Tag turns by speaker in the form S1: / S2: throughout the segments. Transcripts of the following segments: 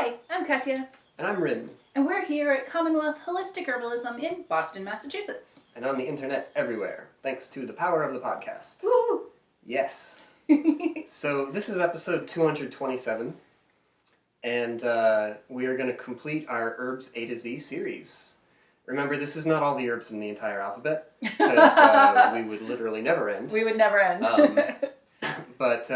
S1: Hi, I'm Katja.
S2: And I'm Rin.
S1: And we're here at Commonwealth Holistic Herbalism in Boston, Massachusetts.
S2: And on the internet everywhere, thanks to the power of the podcast.
S1: Woo!
S2: Yes. So this is episode 227, and we are going to complete our Herbs A to Z series. Remember, this is not all the herbs in the entire alphabet, because we would literally never end.
S1: We would never end.
S2: But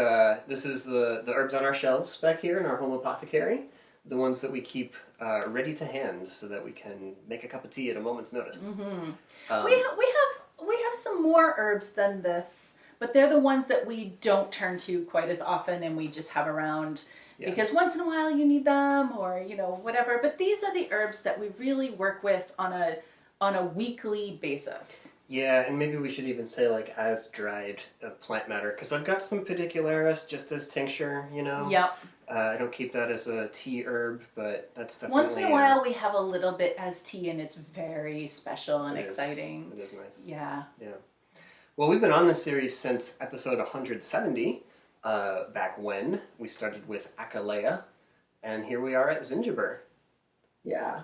S2: this is the herbs on our shelves back here in our home apothecary, the ones that we keep ready to hand so that we can make a cup of tea at a moment's notice.
S1: Mm-hmm. We have some more herbs than this, but they're the ones that we don't turn to quite as often and we just have around because once in a while you need them or, whatever. But these are the herbs that we really work with on a weekly basis.
S2: Yeah, and maybe we should even say as dried plant matter, because I've got some pedicularis just as tincture,
S1: Yep.
S2: I don't keep that as a tea herb, but that's definitely...
S1: Once in a while we have a little bit as tea, and it's very special and exciting.
S2: It is nice.
S1: Yeah.
S2: Yeah. Well, we've been on this series since episode 170, back when we started with Akalea, and here we are at Zingiber. Yeah.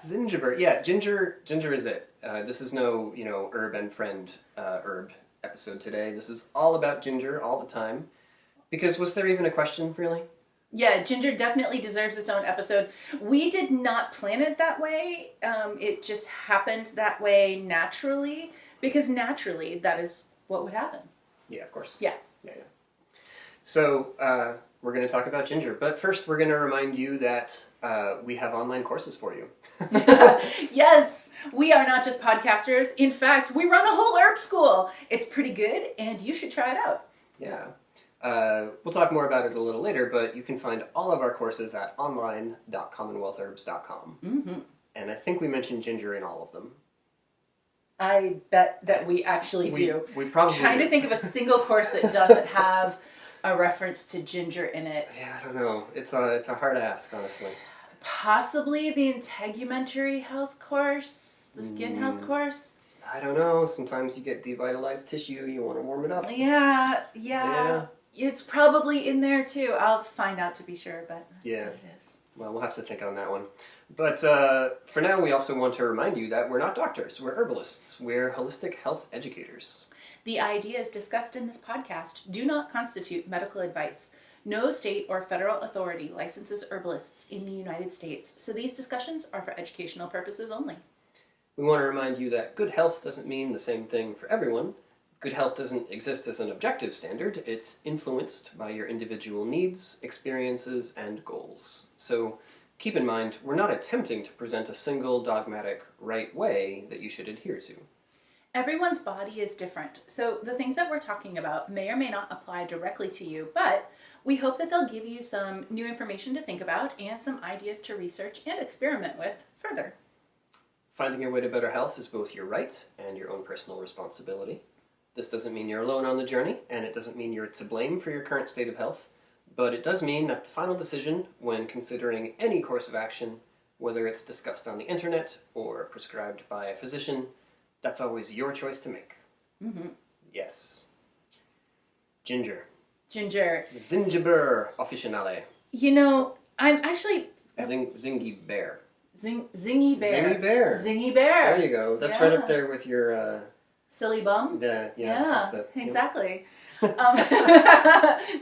S2: Zingiber. Yeah, ginger is it. This is no, herb and friend herb episode today. This is all about ginger all the time. Because was there even a question, really?
S1: Yeah, ginger definitely deserves its own episode. We did not plan it that way. It just happened that way naturally. Because naturally, that is what would happen.
S2: Yeah, of course.
S1: Yeah.
S2: So, we're going to talk about ginger. But first, we're going to remind you that we have online courses for you.
S1: Yes, we are not just podcasters. In fact, we run a whole herb school. It's pretty good, and you should try it out.
S2: Yeah. We'll talk more about it a little later, but you can find all of our courses at online.commonwealthherbs.com.
S1: Mm-hmm.
S2: And I think we mentioned ginger in all of them.
S1: I bet that we actually do.
S2: We probably
S1: trying
S2: do.
S1: to think of a single course that doesn't have a reference to ginger in it.
S2: Yeah, I don't know. It's a hard ask, honestly.
S1: Possibly the integumentary health course, the skin health course.
S2: I don't know. Sometimes you get devitalized tissue. You want to warm it up.
S1: Yeah. It's probably in there too. I'll find out to be sure, but
S2: yeah,
S1: it is.
S2: Well, we'll have to think on that one. But for now, we also want to remind you that we're not doctors. We're herbalists. We're holistic health educators.
S1: The ideas discussed in this podcast do not constitute medical advice. No state or federal authority licenses herbalists in the United States, so these discussions are for educational purposes only.
S2: We want to remind you that good health doesn't mean the same thing for everyone. Good health doesn't exist as an objective standard. It's influenced by your individual needs, experiences, and goals. So keep in mind, we're not attempting to present a single dogmatic right way that you should adhere to.
S1: Everyone's body is different, so the things that we're talking about may or may not apply directly to you, but we hope that they'll give you some new information to think about and some ideas to research and experiment with further.
S2: Finding your way to better health is both your right and your own personal responsibility. This doesn't mean you're alone on the journey, and it doesn't mean you're to blame for your current state of health, but it does mean that the final decision when considering any course of action, whether it's discussed on the internet or prescribed by a physician, that's always your choice to make.
S1: Mm-hmm.
S2: Yes. Ginger. Zingiber, officinale.
S1: I'm actually...
S2: Zingiber.
S1: Zingiber.
S2: Zingiber. There you go. That's right up there with your...
S1: silly bum?
S2: Yeah,
S1: exactly.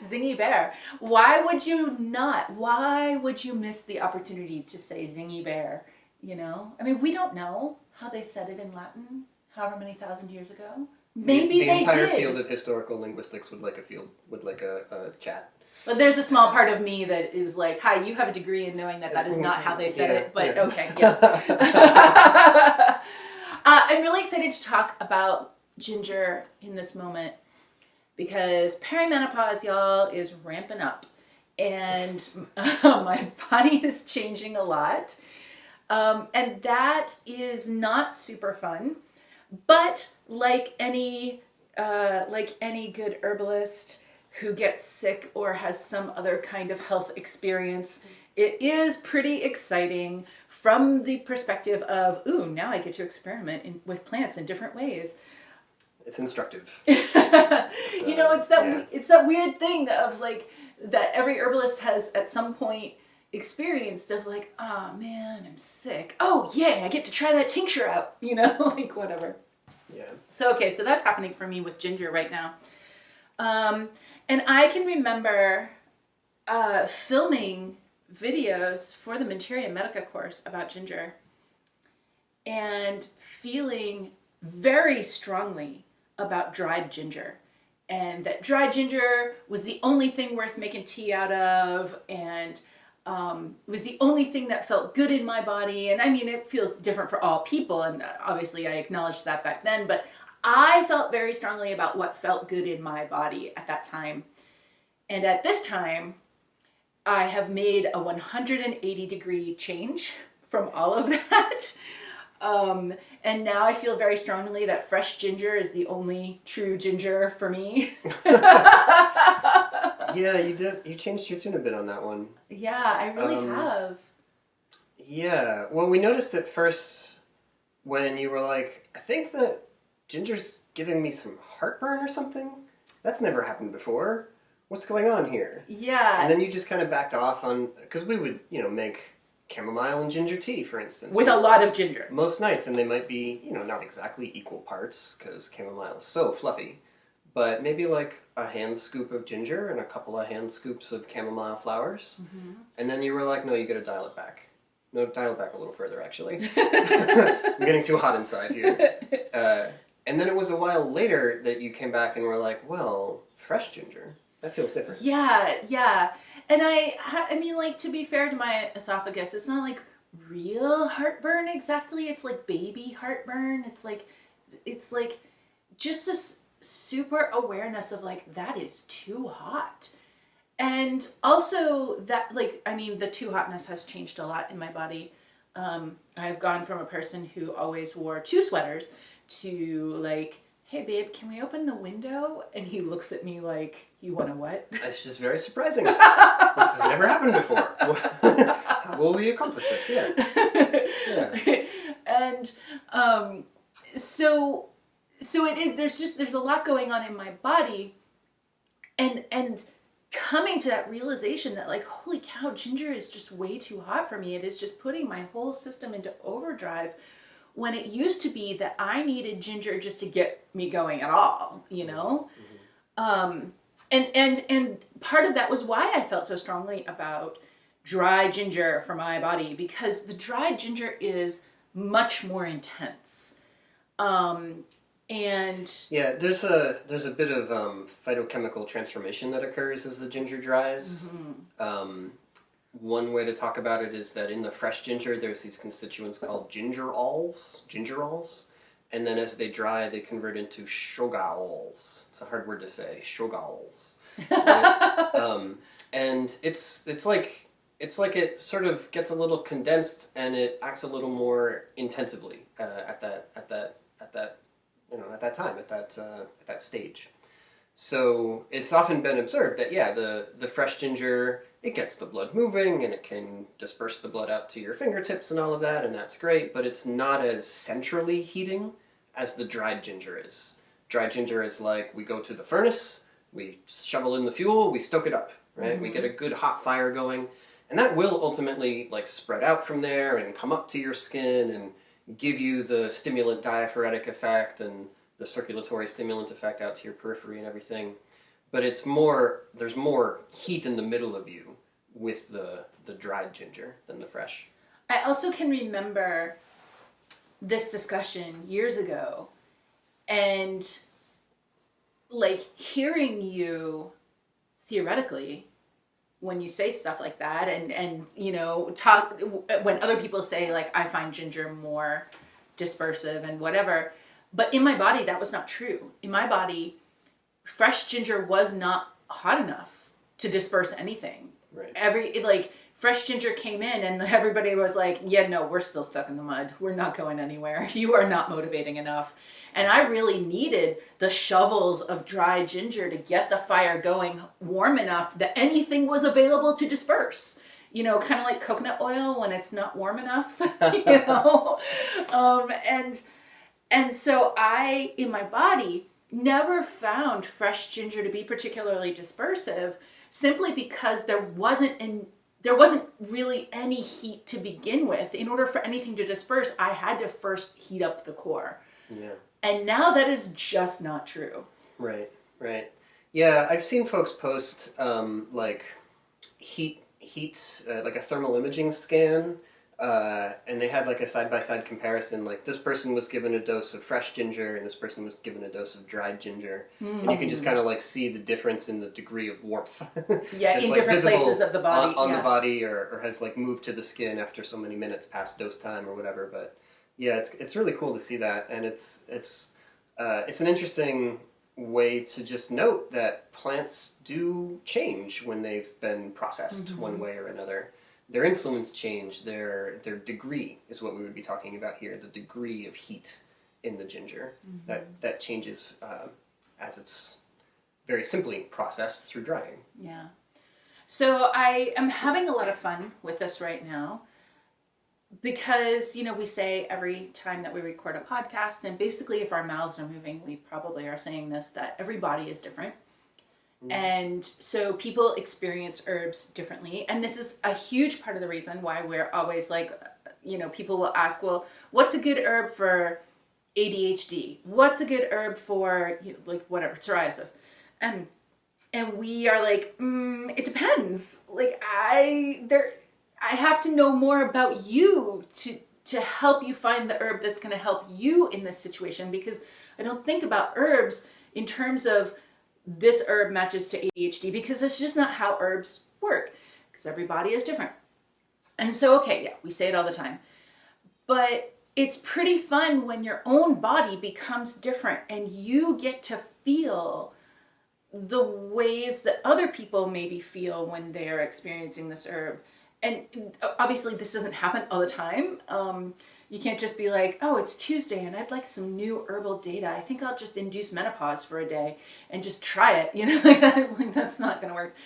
S1: Zingiber. Why would you not? Why would you miss the opportunity to say Zingiber? We don't know how they said it in Latin, however many thousand years ago. Maybe
S2: the
S1: they did.
S2: The entire field of historical linguistics would like a chat.
S1: But there's a small part of me that is like, hi, you have a degree in knowing that is not how they said it, but okay, yes. I'm really excited to talk about ginger in this moment because perimenopause, y'all, is ramping up and my body is changing a lot. And that is not super fun, but like any good herbalist who gets sick or has some other kind of health experience, it is pretty exciting from the perspective of, ooh, now I get to experiment with plants in different ways.
S2: It's instructive.
S1: It's that weird thing of that every herbalist has at some point experienced of like, oh man, I'm sick. Oh yay, I get to try that tincture out, you know, like whatever.
S2: Yeah.
S1: So, okay, so that's happening for me with ginger right now. And I can remember filming videos for the Materia Medica course about ginger and feeling very strongly about dried ginger. And that dried ginger was the only thing worth making tea out of, and was the only thing that felt good in my body. And I mean, it feels different for all people, and obviously I acknowledged that back then, but I felt very strongly about what felt good in my body at that time. And at this time, I have made a 180-degree change from all of that. And now I feel very strongly that fresh ginger is the only true ginger for me.
S2: Yeah, you did. You changed your tune a bit on that one.
S1: Yeah, I really have.
S2: Yeah. Well, we noticed at first when you were like, I think that ginger's giving me some heartburn or something. That's never happened before. What's going on here?
S1: Yeah.
S2: And then you just kind of backed off on, because we would, make chamomile and ginger tea, for instance.
S1: With a lot of ginger.
S2: Most nights, and they might be, not exactly equal parts, because chamomile is so fluffy. But maybe like a hand scoop of ginger and a couple of hand scoops of chamomile flowers. Mm-hmm. And then you were like, no, you gotta dial it back. No, dial it back a little further, actually. I'm getting too hot inside here. And then it was a while later that you came back and were like, well, fresh ginger. That feels different.
S1: Yeah. And I mean, like, to be fair to my esophagus, it's not like real heartburn exactly. It's like baby heartburn. It's like just this super awareness of like, that is too hot. And also that, like, I mean, the too hotness has changed a lot in my body. I've gone from a person who always wore 2 sweaters to like, hey babe, can we open the window? And he looks at me like, you want to what? That's
S2: just very surprising. This has never happened before. How will we accomplish this? Yeah.
S1: And so it is, there's a lot going on in my body, and coming to that realization that like, holy cow, ginger is just way too hot for me. It is just putting my whole system into overdrive, when it used to be that I needed ginger just to get me going at all, Mm-hmm. And part of that was why I felt so strongly about dry ginger for my body, because the dried ginger is much more intense. And
S2: yeah, there's a bit of phytochemical transformation that occurs as the ginger dries. Mm-hmm. One way to talk about it is that in the fresh ginger, there's these constituents called gingerols, and then as they dry, they convert into shogaols. It's a hard word to say, shogaols. Right? And it's like it sort of gets a little condensed, and it acts a little more intensively at that stage. So it's often been observed that the fresh ginger, it gets the blood moving and it can disperse the blood out to your fingertips and all of that, and that's great, but it's not as centrally heating as the dried ginger is. Dried ginger is like, we go to the furnace, we shovel in the fuel, we stoke it up, right? Mm-hmm. We get a good hot fire going, and that will ultimately like spread out from there and come up to your skin and give you the stimulant diaphoretic effect and the circulatory stimulant effect out to your periphery and everything. But there's more heat in the middle of you with the dried ginger than the fresh.
S1: I also can remember this discussion years ago, and like hearing you theoretically when you say stuff like that, and talk when other people say like, I find ginger more dispersive and whatever, but in my body that was not true. In my body, fresh ginger was not hot enough to disperse anything.
S2: Right.
S1: Fresh ginger came in and everybody was like, yeah, no, we're still stuck in the mud. We're not going anywhere. You are not motivating enough. And I really needed the shovels of dry ginger to get the fire going warm enough that anything was available to disperse. Kind of like coconut oil when it's not warm enough, And so I, in my body, never found fresh ginger to be particularly dispersive, simply because there wasn't there wasn't really any heat to begin with. In order for anything to disperse, I had to first heat up the core.
S2: Yeah.
S1: And now that is just not true.
S2: Right, right. Yeah, I've seen folks post like heat, like a thermal imaging scan, and they had like a side-by-side comparison. Like this person was given a dose of fresh ginger, and this person was given a dose of dried ginger, and you can just kind of like see the difference in the degree of warmth.
S1: Yeah, in
S2: like
S1: different places of the body.
S2: on the body, or has like moved to the skin after so many minutes past dose time or whatever. But yeah, it's really cool to see that, and it's an interesting way to just note that plants do change when they've been processed one way or another. Their influence change, their degree is what we would be talking about here, the degree of heat in the ginger. That changes as it's very simply processed through drying.
S1: Yeah. So I am having a lot of fun with this right now. Because, we say every time that we record a podcast, and basically if our mouths are moving, we probably are saying this, that every body is different. And so people experience herbs differently. And this is a huge part of the reason why we're always like, people will ask, well, what's a good herb for ADHD? What's a good herb for, like, whatever, psoriasis? And we are like, it depends. Like, I have to know more about you to help you find the herb that's going to help you in this situation, because I don't think about herbs in terms of this herb matches to ADHD, because it's just not how herbs work, because every body is different. And so, okay, yeah, we say it all the time, but it's pretty fun when your own body becomes different and you get to feel the ways that other people maybe feel when they're experiencing this herb. And obviously this doesn't happen all the time. You can't just be like, oh, it's Tuesday and I'd like some new herbal data. I think I'll just induce menopause for a day and just try it. Like that's not going to work.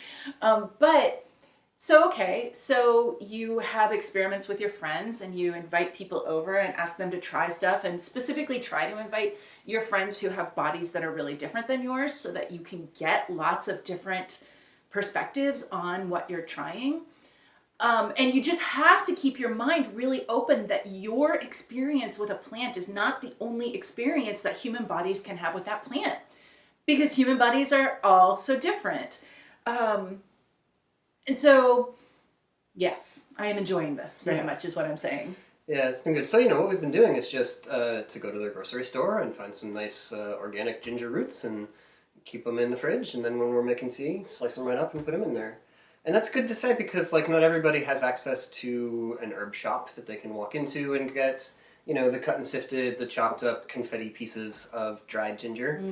S1: So you have experiments with your friends and you invite people over and ask them to try stuff, and specifically try to invite your friends who have bodies that are really different than yours, so that you can get lots of different perspectives on what you're trying. And you just have to keep your mind really open that your experience with a plant is not the only experience that human bodies can have with that plant, because human bodies are all so different. And so, yes, I am enjoying this very much is what I'm saying.
S2: Yeah, it's been good. So, what we've been doing is just to go to the grocery store and find some nice organic ginger roots and keep them in the fridge. And then when we're making tea, slice them right up and put them in there. And that's good to say, because not everybody has access to an herb shop that they can walk into and get, the cut and sifted, the chopped up confetti pieces of dried ginger.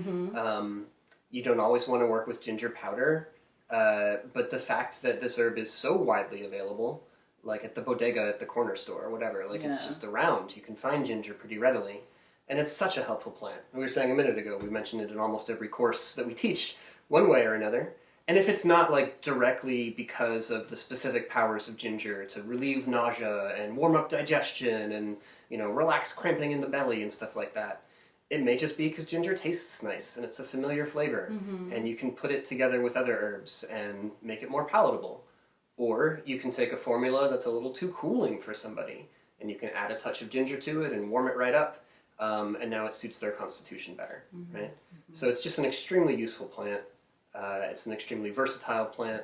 S2: You don't always want to work with ginger powder, but the fact that this herb is so widely available, like at the bodega at the corner store or whatever, it's just around. You can find ginger pretty readily. And it's such a helpful plant. We were saying a minute ago, we mentioned it in almost every course that we teach, one way or another. And if it's not directly because of the specific powers of ginger to relieve nausea and warm up digestion and, relax cramping in the belly and stuff like that, it may just be because ginger tastes nice and it's a familiar flavor. And you can put it together with other herbs and make it more palatable. Or you can take a formula that's a little too cooling for somebody and you can add a touch of ginger to it and warm it right up. And now it suits their constitution better, right? So it's just an extremely useful plant. It's an extremely versatile plant,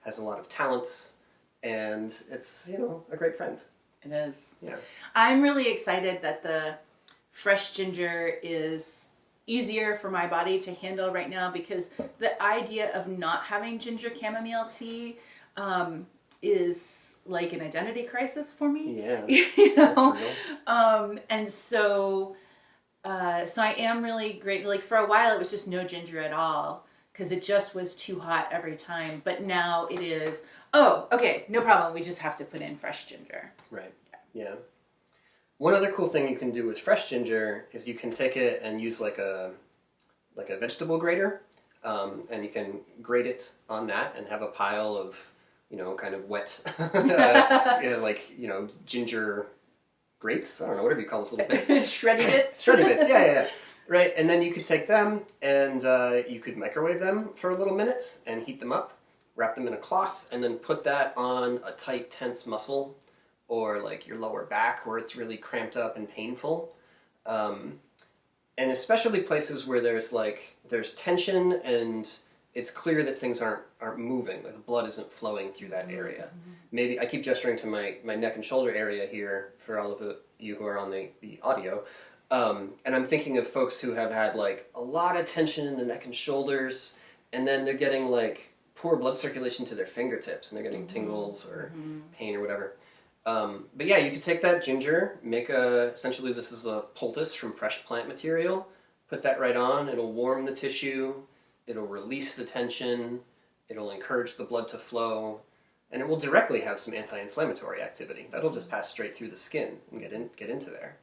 S2: has a lot of talents, and it's, a great friend.
S1: It is.
S2: Yeah.
S1: I'm really excited that the fresh ginger is easier for my body to handle right now, because the idea of not having ginger chamomile tea is like an identity crisis for me.
S2: Yeah.
S1: And so I am really grateful. Like, for a while it was just no ginger at all, because it just was too hot every time. But now it is, oh, okay, no problem. We just have to put in fresh ginger.
S2: Right. Yeah. One other cool thing you can do with fresh ginger is you can take it and use like a vegetable grater, and you can grate it on that and have a pile of, kind of wet, ginger grates. I don't know, whatever you call those little bits.
S1: Shreddy bits.
S2: Shreddy bits. Yeah. Right, and then you could take them and you could microwave them for a little minute and heat them up wrap them in a cloth, and then put that on a tight, tense muscle, or like your lower back where it's really cramped up and painful. And especially places where there's tension and it's clear that things aren't moving, like the blood isn't flowing through that area. Mm-hmm. Maybe I keep gesturing to my neck and shoulder area here for all of you who are on the audio. And I'm thinking of folks who have had like a lot of tension in the neck and shoulders, and then they're getting like poor blood circulation to their fingertips, and they're getting tingles or pain or whatever. But yeah, you could take that ginger, essentially this is a poultice from fresh plant material, put that right on, it'll warm the tissue, it'll release the tension, it'll encourage the blood to flow, and it will directly have some anti-inflammatory activity. That'll just pass straight through the skin and get into there.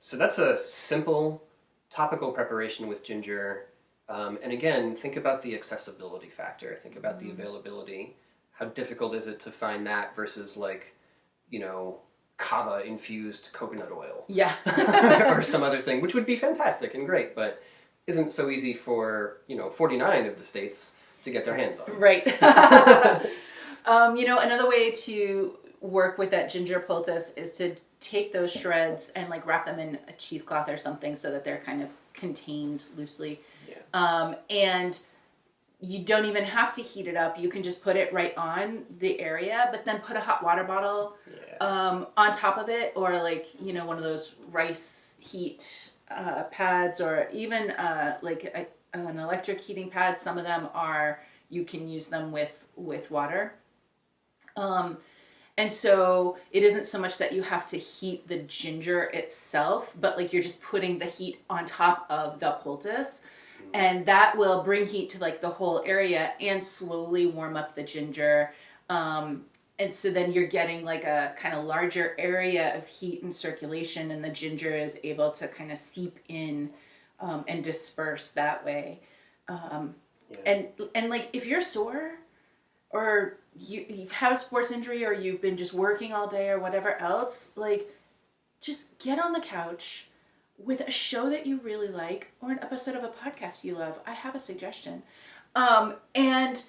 S2: So that's a simple topical preparation with ginger. And again, think about the accessibility factor, think about the availability. How difficult is it to find that versus like, kava infused coconut oil? Yeah. Or some other thing, which would be fantastic and great, but isn't so easy for, 49 of the states to get their hands on. Right.
S1: Another way to work with that ginger poultice is to take those shreds and like wrap them in a cheesecloth or something so that they're kind of contained loosely. Yeah. And you don't even have to heat it up. You can just put it right on the area, but then put a hot water bottle on top of it, or like, one of those rice heat pads, or even an electric heating pad. Some of them you can use them with water. And so it isn't so much that you have to heat the ginger itself, but like you're just putting the heat on top of the poultice. And that will bring heat to like the whole area and slowly warm up the ginger. And so then you're getting like a kind of larger area of heat and circulation, and the ginger is able to kind of seep in and disperse that way. And like if you're sore, or you've had a sports injury, or you've been just working all day or whatever else, like just get on the couch with a show that you really like, or an episode of a podcast you love. I have a suggestion. And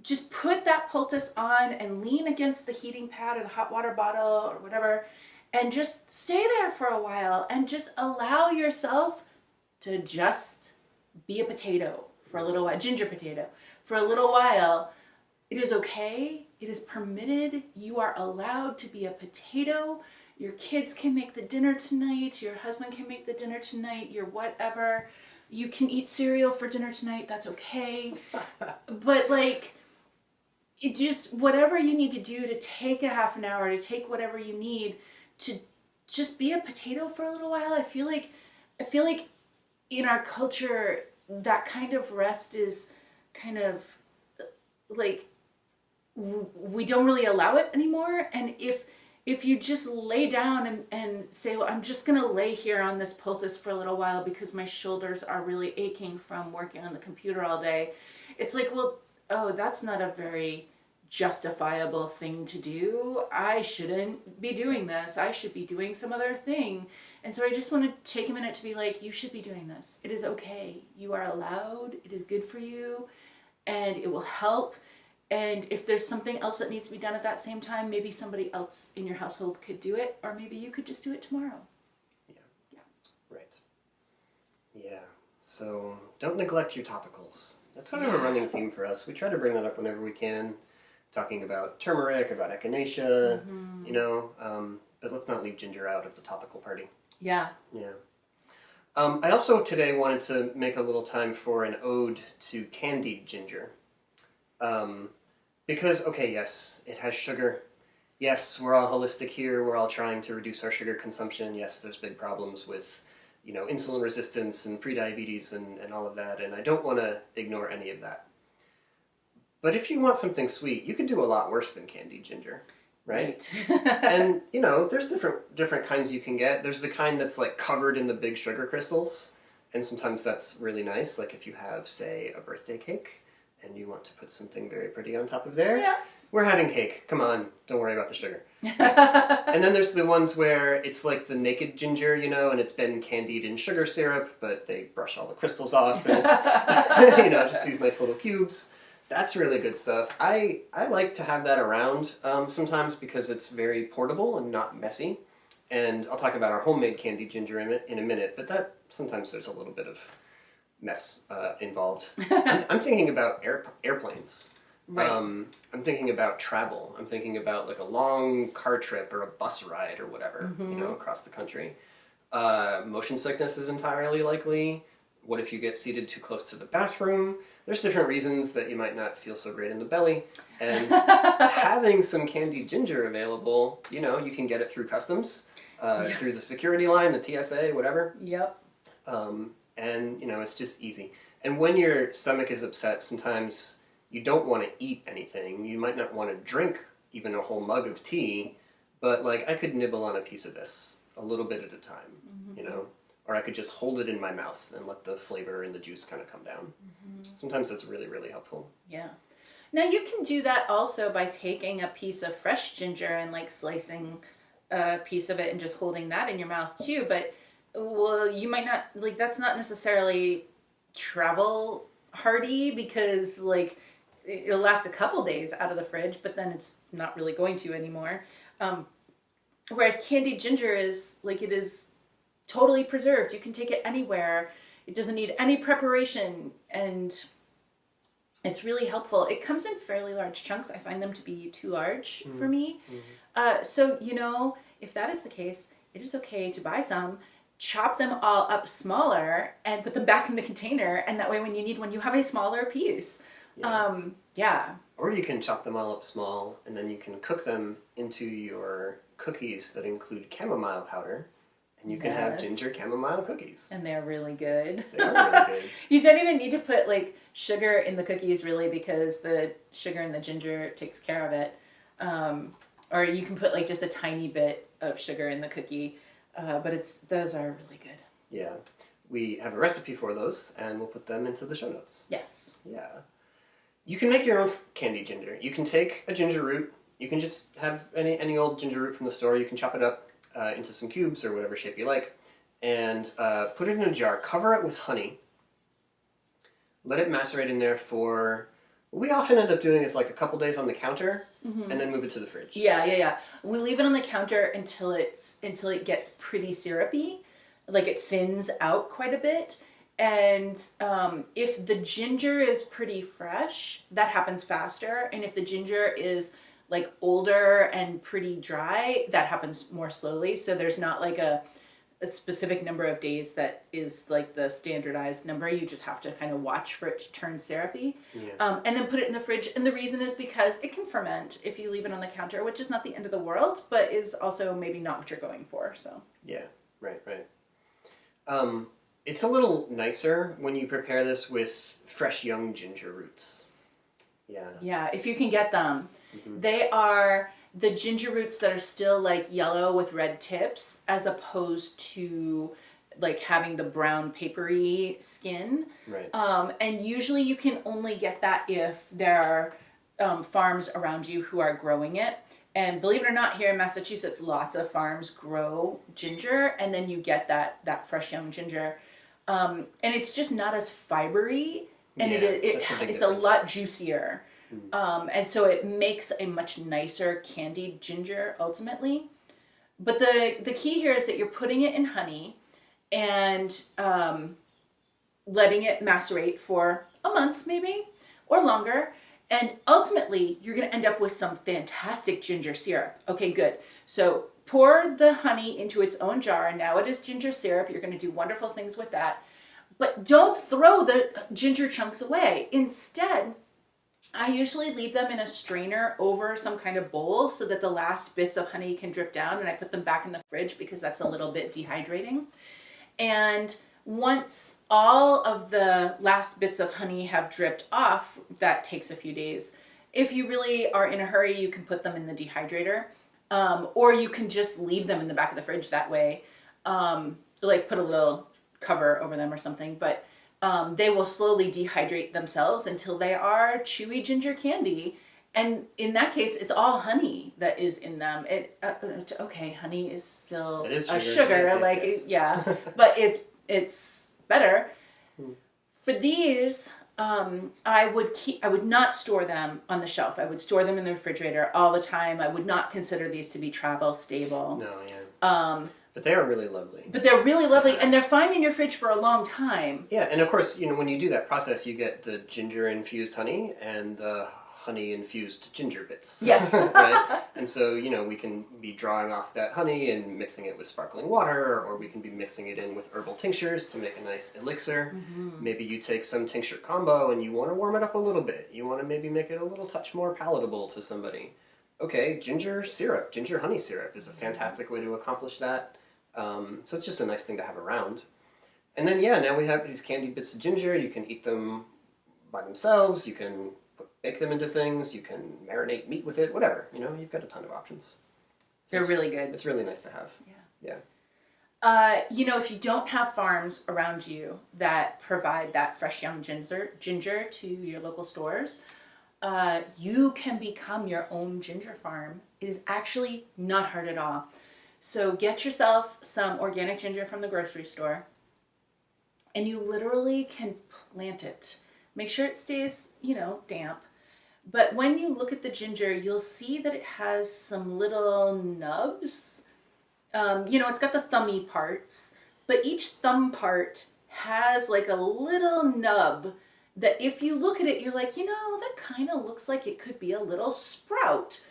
S1: just put that poultice on and lean against the heating pad or the hot water bottle or whatever, and just stay there for a while and just allow yourself to just be a potato for a little while, ginger potato, for a little while. It is okay. It is permitted. You are allowed to be a potato. Your kids can make the dinner tonight. Your husband can make the dinner tonight. Your whatever. You can eat cereal for dinner tonight. That's okay. But like, it just, whatever you need to do to take a half an hour, to take whatever you need to just be a potato for a little while. I feel like in our culture, that kind of rest is kind of like, we don't really allow it anymore. And if you just lay down and say, well, I'm just going to lay here on this poultice for a little while because my shoulders are really aching from working on the computer all day. It's like, well, that's not a very justifiable thing to do. I shouldn't be doing this. I should be doing some other thing. And so I just want to take a minute to be like, you should be doing this. It is okay. You are allowed. It is good for you. And it will help. And if there's something else that needs to be done at that same time, maybe somebody else in your household could do it, or maybe you could just do it tomorrow. Yeah. Right.
S2: Yeah. So don't neglect your topicals. That's sort of a running theme for us. We try to bring that up whenever we can, talking about turmeric, about echinacea, but let's not leave ginger out of the topical party. Yeah. Yeah. I also today wanted to make a little time for an ode to candied ginger. Because, okay, yes, it has sugar. Yes, we're all holistic here. We're all trying to reduce our sugar consumption. Yes, there's big problems with, insulin resistance and prediabetes and all of that. And I don't want to ignore any of that. But if you want something sweet, you can do a lot worse than candied ginger, right? And, there's different kinds you can get. There's the kind that's like covered in the big sugar crystals. And sometimes that's really nice. Like if you have, say, a birthday cake, and you want to put something very pretty on top of there, yes, we're having cake. Come on, don't worry about the sugar. And then there's the ones where it's like the naked ginger, and it's been candied in sugar syrup, but they brush all the crystals off, and it's, just these nice little cubes. That's really good stuff. I like to have that around sometimes because it's very portable and not messy. And I'll talk about our homemade candied ginger in a minute, but that sometimes there's a little bit of mess involved. I'm thinking about airplanes.
S1: Right.
S2: I'm thinking about travel. I'm thinking about like a long car trip or a bus ride or whatever, across the country. Motion sickness is entirely likely. What if you get seated too close to the bathroom? There's different reasons that you might not feel so great in the belly. And having some candied ginger available, you can get it through customs, through the security line, the TSA, whatever.
S1: Yep.
S2: And, it's just easy. And when your stomach is upset, sometimes you don't want to eat anything. You might not want to drink even a whole mug of tea, but like I could nibble on a piece of this a little bit at a time, or I could just hold it in my mouth and let the flavor and the juice kind of come down. Sometimes that's really, really helpful.
S1: Yeah. Now you can do that also by taking a piece of fresh ginger and like slicing a piece of it and just holding that in your mouth too. But you might not like that's not necessarily travel hardy because like it'll last a couple days out of the fridge, but then it's not really going to anymore. Whereas candied ginger is like it is totally preserved. You can take it anywhere. It doesn't need any preparation, and it's really helpful. It comes in fairly large chunks. I find them to be too large for me. So, if that is the case, it is okay to buy some, chop them all up smaller, and put them back in the container, and that way when you need one, you have a smaller piece. Yeah.
S2: Or you can chop them all up small, and then you can cook them into your cookies that include chamomile powder. And you can have ginger chamomile cookies.
S1: And they're really good.
S2: They are really good.
S1: You don't even need to put like sugar in the cookies really because the sugar and the ginger takes care of it. Or you can put like just a tiny bit of sugar in the cookie. But those are really good.
S2: Yeah. We have a recipe for those and we'll put them into the show notes.
S1: Yes.
S2: Yeah. You can make your own candied ginger. You can take a ginger root. You can just have any old ginger root from the store. You can chop it up into some cubes or whatever shape you like, and put it in a jar. Cover it with honey. Let it macerate in there for, what we often end up doing is like a couple days on the counter, and then move it to the fridge.
S1: Yeah. We leave it on the counter until it gets pretty syrupy, like it thins out quite a bit. And if the ginger is pretty fresh, that happens faster. And if the ginger is like older and pretty dry, that happens more slowly. So there's not like a specific number of days that is like the standardized number. You just have to kind of watch for it to turn syrupy. Yeah. And then put it in the fridge. And the reason is because it can ferment if you leave it on the counter, which is not the end of the world, but is also maybe not what you're going for. So
S2: yeah, right. It's a little nicer when you prepare this with fresh young ginger roots.
S1: Yeah, if you can get them. They are the ginger roots that are still like yellow with red tips, as opposed to like having the brown papery skin.
S2: Right.
S1: And usually you can only get that if there are farms around you who are growing it. And believe it or not, here in Massachusetts, lots of farms grow ginger, and then you get that fresh young ginger. And it's just not as fibery, and it's a lot juicier. And so it makes a much nicer candied ginger ultimately. But the key here is that you're putting it in honey and letting it macerate for a month maybe or longer. And ultimately, you're going to end up with some fantastic ginger syrup. Okay, good. So pour the honey into its own jar, and now it is ginger syrup. You're going to do wonderful things with that. But don't throw the ginger chunks away. Instead, I usually leave them in a strainer over some kind of bowl so that the last bits of honey can drip down, and I put them back in the fridge because that's a little bit dehydrating. And once all of the last bits of honey have dripped off, that takes a few days. If you really are in a hurry, you can put them in the dehydrator, or you can just leave them in the back of the fridge that way, like put a little cover over them or something, but they will slowly dehydrate themselves until they are chewy ginger candy. And in that case, it's all honey that is in them. Okay, honey is still a sugar,
S2: yes.
S1: Yeah, but it's better. For these, I would not store them on the shelf. I would store them in the refrigerator all the time. I would not consider these to be travel stable.
S2: No, yeah. But they are really lovely.
S1: But they're really lovely, and they're fine in your fridge for a long time.
S2: Yeah, and of course, when you do that process, you get the ginger-infused honey and the honey-infused ginger bits.
S1: Yes.
S2: Right? And so, we can be drawing off that honey and mixing it with sparkling water, or we can be mixing it in with herbal tinctures to make a nice elixir.
S1: Mm-hmm.
S2: Maybe you take some tincture combo and you want to warm it up a little bit. You want to maybe make it a little touch more palatable to somebody. Okay, ginger honey syrup is a fantastic way to accomplish that. So it's just a nice thing to have around. And then, now we have these candied bits of ginger. You can eat them by themselves. You can bake them into things. You can marinate meat with it, whatever. You've got a ton of options.
S1: They're really good.
S2: It's really nice to have.
S1: Yeah. If you don't have farms around you that provide that fresh young ginger to your local stores, you can become your own ginger farm. It is actually not hard at all. So get yourself some organic ginger from the grocery store, and you literally can plant it. Make sure it stays, damp. But when you look at the ginger, you'll see that it has some little nubs. It's got the thumby parts, but each thumb part has like a little nub that if you look at it, you're like, that kind of looks like it could be a little sprout.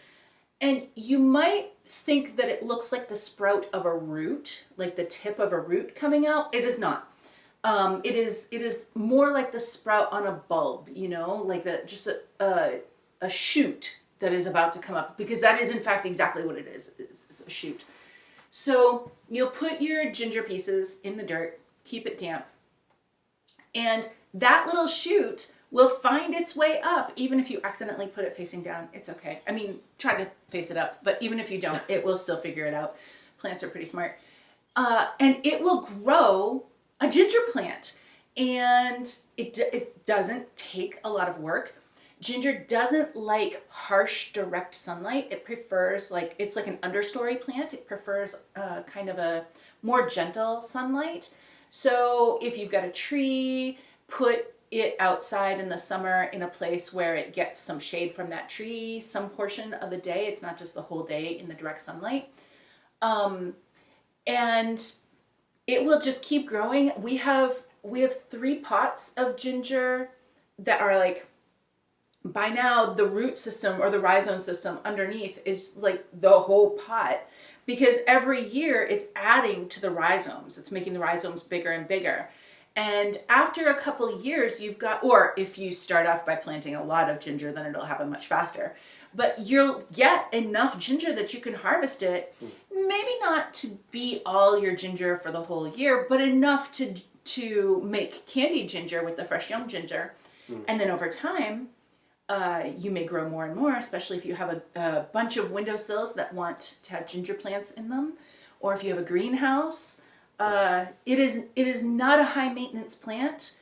S1: And you might think that it looks like the sprout of a root, like the tip of a root coming out. It is not. It is more like the sprout on a bulb, like just a shoot that is about to come up, because that is in fact exactly what it is. It's a shoot. So you'll put your ginger pieces in the dirt, keep it damp, and that little shoot will find its way up. Even if you accidentally put it facing down, it's okay. I mean, try to face it up, but even if you don't, it will still figure it out. Plants are pretty smart. And it will grow a ginger plant. And it doesn't take a lot of work. Ginger doesn't like harsh, direct sunlight. It prefers, it's like an understory plant. It prefers kind of a more gentle sunlight. So if you've got a tree, put it outside in the summer in a place where it gets some shade from that tree some portion of the day. It's not just the whole day in the direct sunlight. And it will just keep growing. We have 3 pots of ginger that are by now the root system or the rhizome system underneath is like the whole pot, because every year it's adding to the rhizomes. It's making the rhizomes bigger and bigger. And after a couple of years, or if you start off by planting a lot of ginger, then it'll happen much faster. But you'll get enough ginger that you can harvest it. Maybe not to be all your ginger for the whole year, but enough to make candied ginger with the fresh young ginger. And then over time, you may grow more and more, especially if you have a bunch of windowsills that want to have ginger plants in them, or if you have a greenhouse. It is not a high maintenance plant,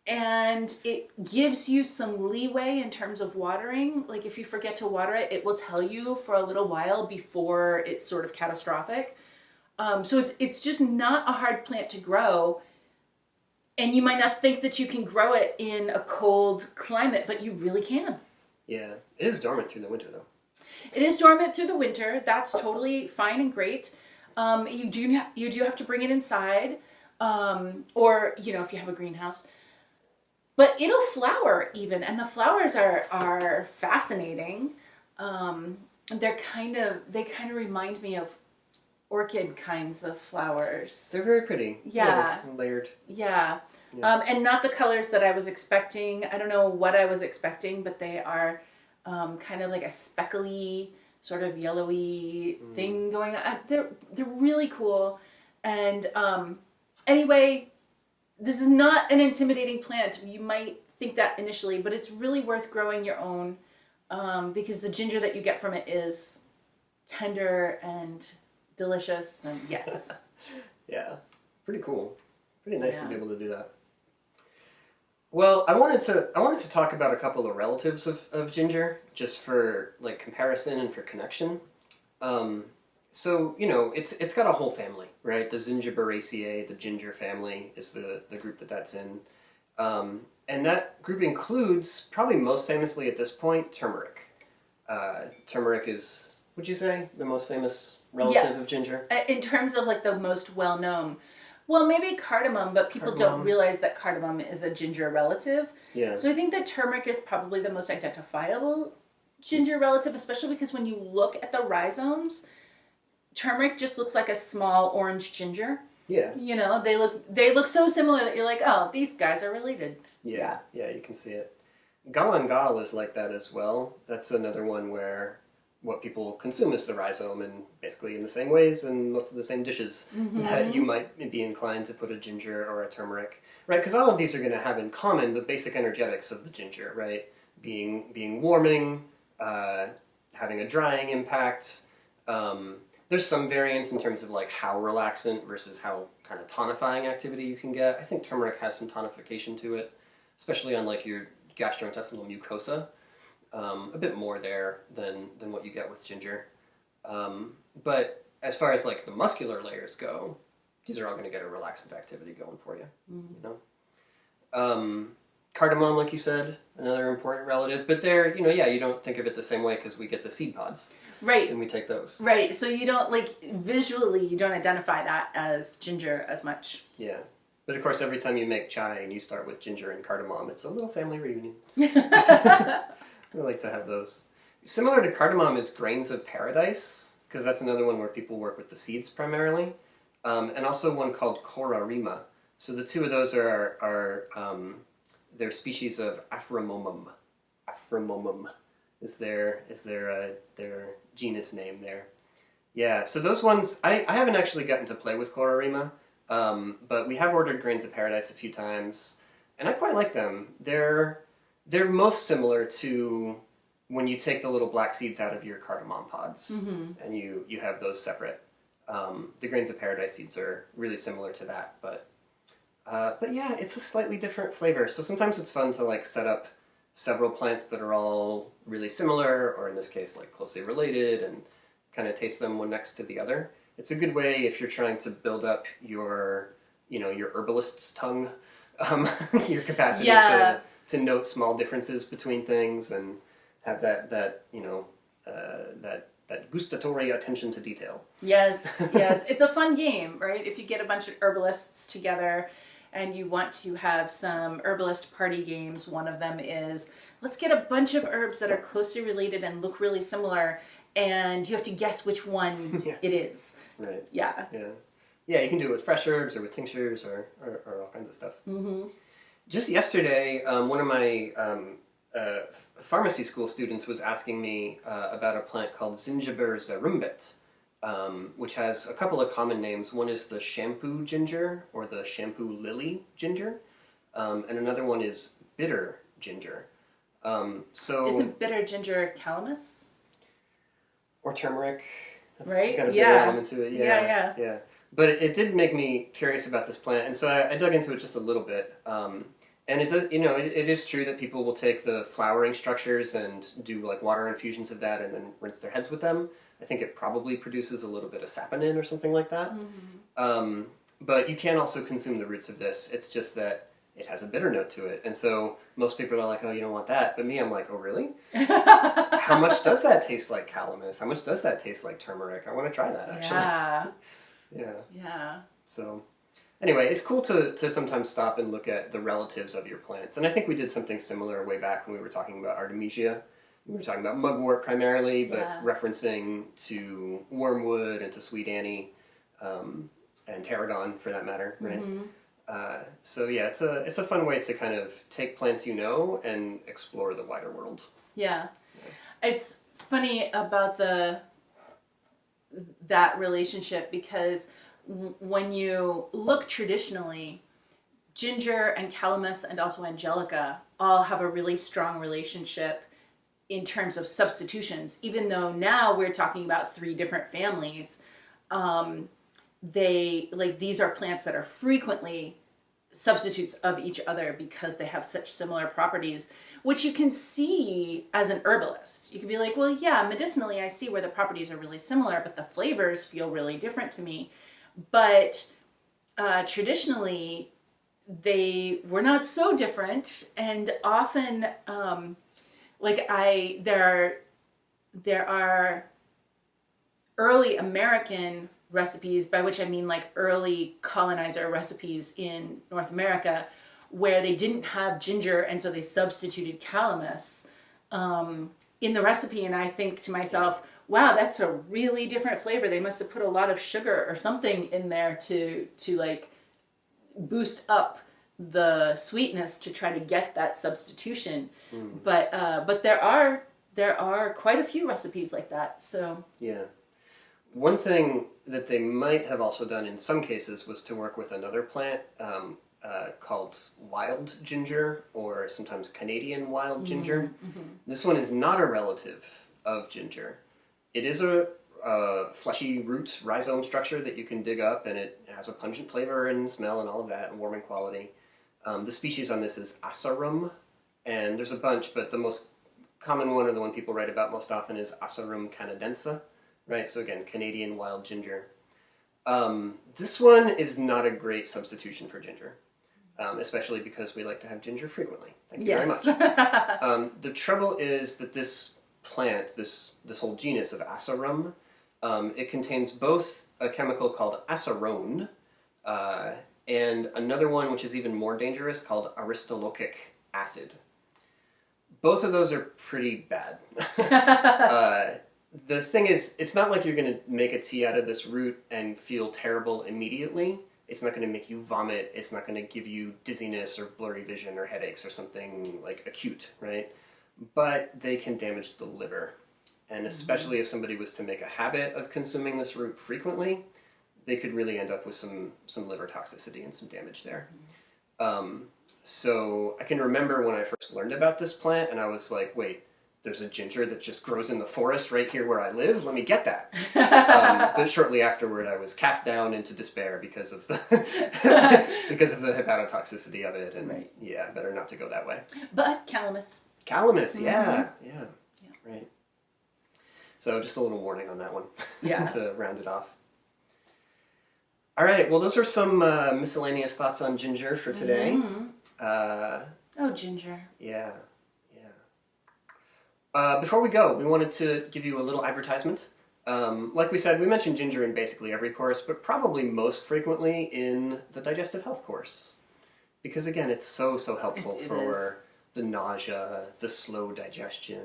S1: and it gives you some leeway in terms of watering. Like if you forget to water it, it will tell you for a little while before it's sort of catastrophic. So it's just not a hard plant to grow, and you might not think that you can grow it in a cold climate, but you really can.
S2: Yeah, it is dormant through the winter though.
S1: It is dormant through the winter. That's totally fine and great. You do have to bring it inside, or if you have a greenhouse. But it'll flower even, and the flowers are fascinating. They kind of remind me of orchid kinds of flowers.
S2: They're very pretty.
S1: Yeah,
S2: layered.
S1: Yeah. And not the colors that I was expecting. I don't know what I was expecting, but they are kind of like a speckly, sort of yellowy thing going on. They're really cool. And anyway, this is not an intimidating plant. You might think that initially, but it's really worth growing your own because the ginger that you get from it is tender and delicious. And yes.
S2: Yeah, pretty cool. Pretty nice to be able to do that. Well, I wanted to talk about a couple of relatives of ginger, just for comparison and for connection. So it's got a whole family, right? The Zingiberaceae, the ginger family, is the group that's in. And that group includes, probably most famously at this point, turmeric. Turmeric is, would you say, the most famous relative of ginger?
S1: In terms of like the most well-known. Well, maybe cardamom, but people don't realize that cardamom is a ginger relative.
S2: Yeah.
S1: So I think that turmeric is probably the most identifiable ginger relative, especially because when you look at the rhizomes, turmeric just looks like a small orange ginger.
S2: Yeah.
S1: You know, they look so similar that you're like, oh, these guys are related.
S2: Yeah, you can see it. Galangal is like that as well. That's another one where what people consume is the rhizome, and basically in the same ways and most of the same dishes that you might be inclined to put a ginger or a turmeric, right? Because all of these are going to have in common the basic energetics of the ginger, right? Being warming, having a drying impact. There's some variance in terms of like how relaxant versus how kind of tonifying activity you can get. I think turmeric has some tonification to it, especially on like your gastrointestinal mucosa. A bit more there than what you get with ginger. But as far as like the muscular layers go, these are all going to get a relaxant activity going for you. You know, cardamom, like you said, another important relative. But they're, you don't think of it the same way because we get the seed pods.
S1: Right.
S2: And we take those.
S1: Right. So you don't, like, visually, you don't identify that as ginger as much.
S2: Yeah. But of course, every time you make chai and you start with ginger and cardamom, it's a little family reunion. We like to have those. Similar to cardamom is grains of paradise, because that's another one where people work with the seeds primarily. And also one called Corarima. So the two of those are they're species of Aframomum. Aframomum is their genus name there. Yeah, so those ones, I haven't actually gotten to play with Corarima, but we have ordered grains of paradise a few times, and I quite like them. They're most similar to when you take the little black seeds out of your cardamom pods, and you have those separate. The grains of paradise seeds are really similar to that, but yeah, it's a slightly different flavor. So sometimes it's fun to like set up several plants that are all really similar, or in this case, like closely related, and kind of taste them one next to the other. It's a good way if you're trying to build up your herbalist's tongue, your capacity to note small differences between things and have that gustatory attention to detail.
S1: Yes, yes. It's a fun game, right? If you get a bunch of herbalists together and you want to have some herbalist party games, one of them is, let's get a bunch of herbs that are closely related and look really similar, and you have to guess which one it is.
S2: Right.
S1: Yeah.
S2: Yeah. Yeah, you can do it with fresh herbs or with tinctures or all kinds of stuff. Just yesterday, one of my pharmacy school students was asking me about a plant called Zingiber zarumbet, which has a couple of common names. One is the shampoo ginger or the shampoo lily ginger, and another one is bitter ginger.
S1: Isn't bitter ginger calamus?
S2: Or turmeric. That's
S1: right?
S2: got a bitter element to it. Yeah. But it did make me curious about this plant, and so I dug into it just a little bit. And it does, it is true that people will take the flowering structures and do like water infusions of that and then rinse their heads with them. I think it probably produces a little bit of saponin or something like that. But you can also consume the roots of this. It's just that it has a bitter note to it. And so most people are like, oh, you don't want that. But me, I'm like, oh, really? How much does that taste like calamus? How much does that taste like turmeric? I want to try that, actually. Yeah. So anyway, it's cool to sometimes stop and look at the relatives of your plants. And I think we did something similar way back when we were talking about Artemisia. We were talking about mugwort primarily, but referencing to wormwood and to sweet annie, and tarragon for that matter, right? So yeah, it's a fun way to kind of take plants and explore the wider world. Yeah.
S1: It's funny about that relationship because when you look traditionally, ginger and calamus and also angelica all have a really strong relationship in terms of substitutions. Even though now we're talking about 3 different families, these are plants that are frequently substitutes of each other because they have such similar properties, which you can see as an herbalist. You can be like, well, yeah, medicinally I see where the properties are really similar, but the flavors feel really different to me. But traditionally, they were not so different, and often there are early American recipes, by which I mean like early colonizer recipes in North America, where they didn't have ginger, and so they substituted calamus in the recipe. And I think to myself, wow, that's a really different flavor. They must have put a lot of sugar or something in there to like boost up the sweetness to try to get that substitution. But there are quite a few recipes like that. So
S2: yeah. One thing that they might have also done in some cases was to work with another plant called wild ginger, or sometimes Canadian wild ginger. This one is not a relative of ginger. It is a fleshy root rhizome structure that you can dig up, and it has a pungent flavor and smell and all of that, and warming quality. The species on this is Asarum, and there's a bunch, but the most common one, or the one people write about most often, is Asarum canadense. Right, so again, Canadian wild ginger. This one is not a great substitution for ginger, especially because we like to have ginger frequently. Thank you very much. The trouble is that this plant, this whole genus of Asarum, it contains both a chemical called acetone and another one which is even more dangerous called aristolochic acid. Both of those are pretty bad. The thing is, it's not like you're going to make a tea out of this root and feel terrible immediately. It's not going to make you vomit. It's not going to give you dizziness or blurry vision or headaches or something like acute, right? But they can damage the liver. And especially if somebody was to make a habit of consuming this root frequently, they could really end up with some liver toxicity and some damage there. So I can remember when I first learned about this plant, and I was like, wait, there's a ginger that just grows in the forest right here where I live. Let me get that. But shortly afterward, I was cast down into despair because of the because of the hepatotoxicity of it, and yeah, better not to go that way.
S1: But calamus.
S2: Calamus, yeah, right. So just a little warning on that one, to round it off. All right, well, those are some miscellaneous thoughts on ginger for today.
S1: Oh, ginger.
S2: Yeah. Before we go, we wanted to give you a little advertisement. Like we said, we mention ginger in basically every course, but probably most frequently in the digestive health course. Because again, it's so helpful for the nausea, the slow digestion,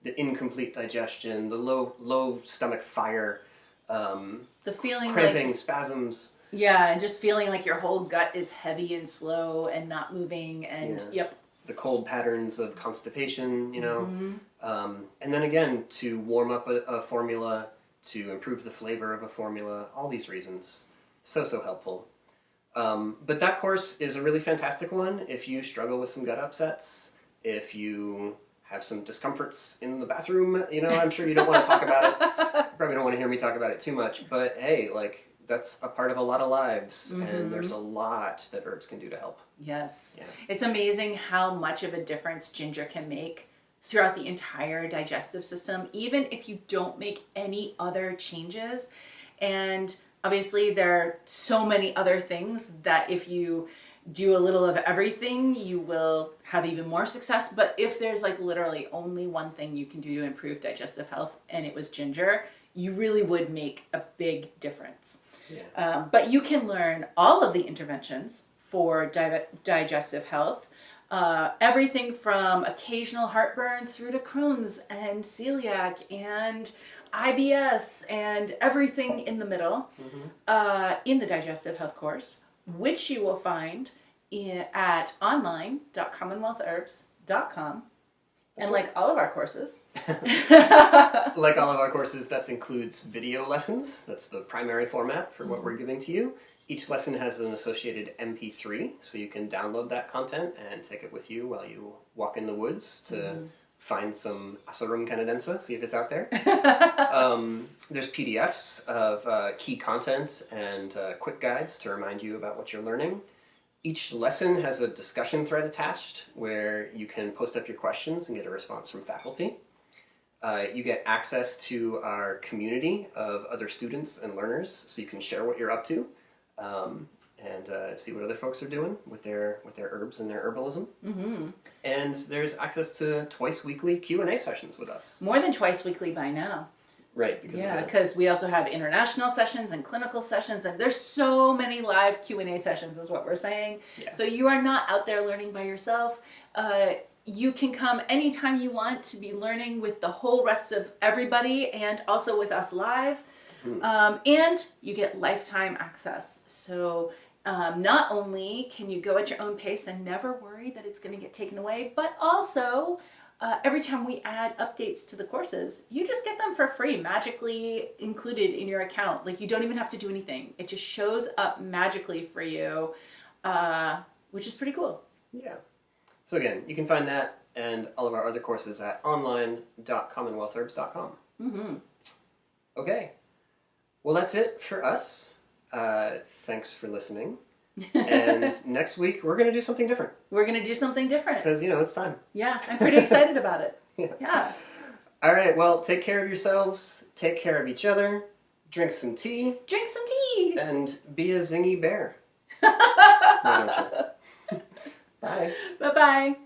S2: the incomplete digestion, the low stomach fire,
S1: the feeling
S2: cramping,
S1: like,
S2: spasms.
S1: Yeah, and just feeling like your whole gut is heavy and slow and not moving, and
S2: the cold patterns of constipation, you know. And then again, to warm up a formula, to improve the flavor of a formula, all these reasons. So helpful. But that course is a really fantastic one if you struggle with some gut upsets, if you have some discomforts in the bathroom, you know, I'm sure you don't want to talk about it. You probably don't want to hear me talk about it too much, but hey, like, that's a part of a lot of lives, and there's a lot that herbs can do to help.
S1: Yes. Yeah. It's amazing how much of a difference ginger can make throughout the entire digestive system, even if you don't make any other changes. And obviously there are so many other things that if you do a little of everything, you will have even more success. But if there's like literally only one thing you can do to improve digestive health, and it was ginger, you really would make a big difference. Yeah. But you can learn all of the interventions for digestive health, everything from occasional heartburn through to Crohn's and celiac and IBS and everything in the middle in the digestive health course, which you will find at online.commonwealthherbs.com. And like all of our courses.
S2: Like all of our courses, that includes video lessons. That's the primary format for what we're giving to you. Each lesson has an associated MP3, so you can download that content and take it with you while you walk in the woods to find some Asarum canadense, see if it's out there. There's PDFs of key content and quick guides to remind you about what you're learning. Each lesson has a discussion thread attached where you can post up your questions and get a response from faculty. You get access to our community of other students and learners, so you can share what you're up to. and see what other folks are doing with their herbs and their herbalism.
S1: Mm-hmm.
S2: And there's access to twice weekly Q&A sessions with us.
S1: More than twice weekly by now.
S2: Right.
S1: Because we also have international sessions and clinical sessions, and there's so many live Q&A sessions is what we're saying.
S2: Yeah.
S1: So you are not out there learning by yourself. You can come anytime you want to be learning with the whole rest of everybody and also with us live. And you get lifetime access. So not only can you go at your own pace and never worry that it's going to get taken away, but also every time we add updates to the courses, you just get them for free, magically included in your account. Like, you don't even have to do anything. It just shows up magically for you, which is pretty cool.
S2: Yeah. So again, you can find that and all of our other courses at online.commonwealthherbs.com.
S1: Mm-hmm.
S2: Okay. Well, that's it for us. Thanks for listening. And next week, we're going to do something different.
S1: We're going to do something different.
S2: Because, it's time.
S1: Yeah, I'm pretty excited about it. Yeah.
S2: All right, well, take care of yourselves. Take care of each other. Drink some tea.
S1: Drink some tea.
S2: And be a zingy bear. Why don't you? Bye.
S1: Bye-bye.